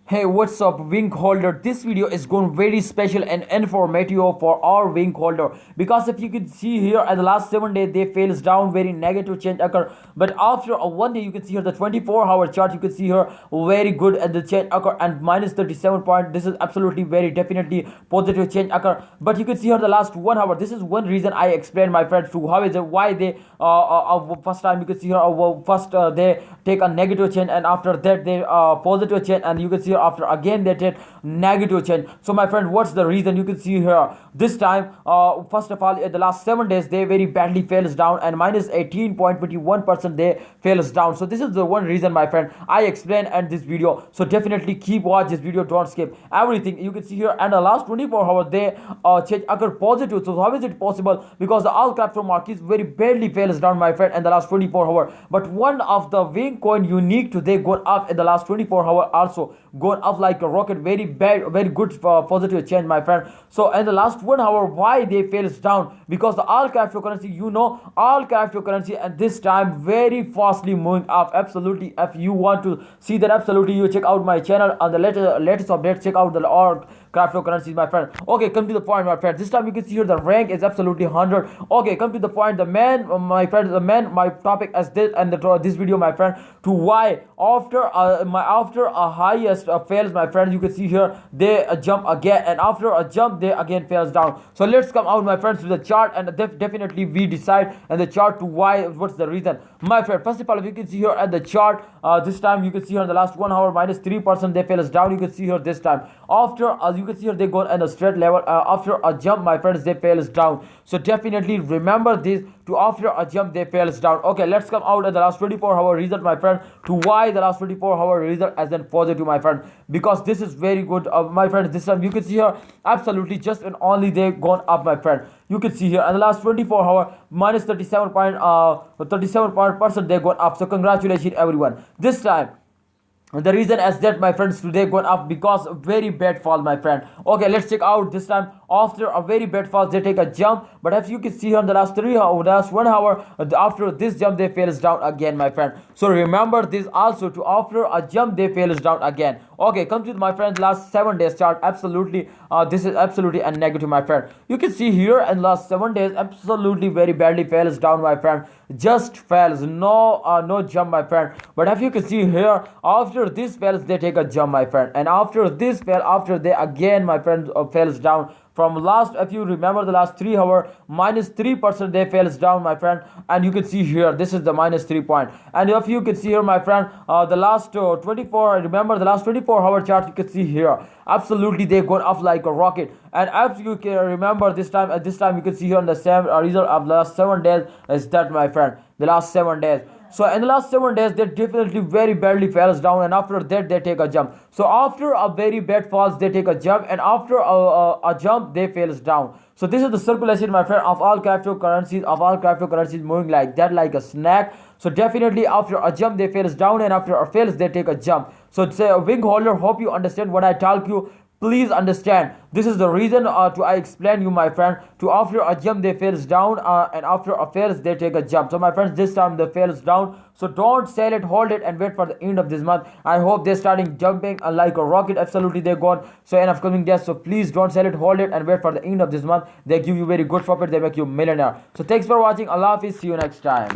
Hey, what's up, wing holder? This video is going very special and informative for our wing holder, because if you can see here at the last 7 days they fails down, very negative change occur. But after a 1 day, you can see here the 24-hour chart, you can see here very good at the change occur and minus 37 point. This is absolutely very definitely positive change occur. But you can see here the last 1 hour. This is one reason I explained my friends to how is it why they first time you can see here first they take a negative change, and after that they positive change, and you can see after again they take negative change. So my friend, what's the reason? You can see here this time first of all, in the last 7 days they very badly fails down and minus 18.21% they fails down. So this is the one reason, my friend, I explain in this video. So definitely keep watch this video, don't skip everything. You can see here and the last 24 hours they change occur positive. So how is it possible? Because the all crypto markets very badly fails down, my friend, in the last 24 hours. But one of the wing coin unique today gone up in the last 24 hours, also gone up like a rocket, very bad, very good positive change, my friend. So in the last 1 hour, why they fails down? Because the all cryptocurrency, all cryptocurrency at this time very fastly moving up. Absolutely, if you want to see that, absolutely you check out my channel on the latest update. Check out the all cryptocurrencies, my friend. Okay, come to the point, my friend. This time you can see here the rank is absolutely 100. Okay, come to the point. The man, my friend, my topic is this, and this video, my friend, to why after after a highest fails, my friend, you can see here they jump again, and after a jump they again fails down. So let's come out, my friends, to the chart, and definitely we decide and the chart to why, what's the reason, my friend. First of all, if you can see here at the chart, this time you can see here in the last 1 hour minus 3% they fails down. You can see here this time after you can see here they go in a straight level, after a jump, my friends, they fails down. So definitely remember this, to after a jump they fails down. Okay, let's come out at the last 24-hour result, my friend, to why the last 24-hour result as in positive, my friend, because this is very good, my friend. This time you can see here absolutely just and only they gone up, my friend. You can see here in the last 24-hour minus 37% they gone up. So congratulations everyone. This time the reason as that, my friends, today gone up because very bad fall, my friend. Okay, let's check out this time after a very bad fall they take a jump. But as you can see here in the last 1 hour, after this jump they fails down again, my friend. So remember this also, to after a jump they fails down again. Okay, come to my friend last 7 days chart. Absolutely this is absolutely a negative, my friend. You can see here in last 7 days absolutely very badly fails down, my friend. Just fails, no jump, my friend. But if you can see here after this fails they take a jump, my friend, and after this fail, after they again, my friend, fails down. From last, if you remember the last 3 hour minus 3% they fails down, my friend, and you can see here this is the minus 3 point. And if you can see here, my friend, the last 24, remember the last 24-hour chart, you can see here absolutely they gone up like a rocket. And if you can remember this time, at this time you can see here on the same result of the last 7 days is that, my friend, the last 7 days. So in the last 7 days they definitely very badly falls down, and after that they take a jump. So after a very bad falls they take a jump, and after a jump they fails down. So this is the circulation, my friend, of all cryptocurrencies moving like that, like a snack. So definitely after a jump they fails down, and after a fails they take a jump. So it's a wing holder. Hope you understand what I talk you. Please understand, this is the reason I explain you, my friend, to after a jump they fails down, and after a fails they take a jump. So my friends, this time they fails down. So don't sell it, hold it, and wait for the end of this month. I hope they're starting jumping like a rocket. Absolutely they're gone. So in upcoming days, so please don't sell it, hold it, and wait for the end of this month. They give you very good profit, they make you millionaire. So thanks for watching. Allah Hafiz, see you next time.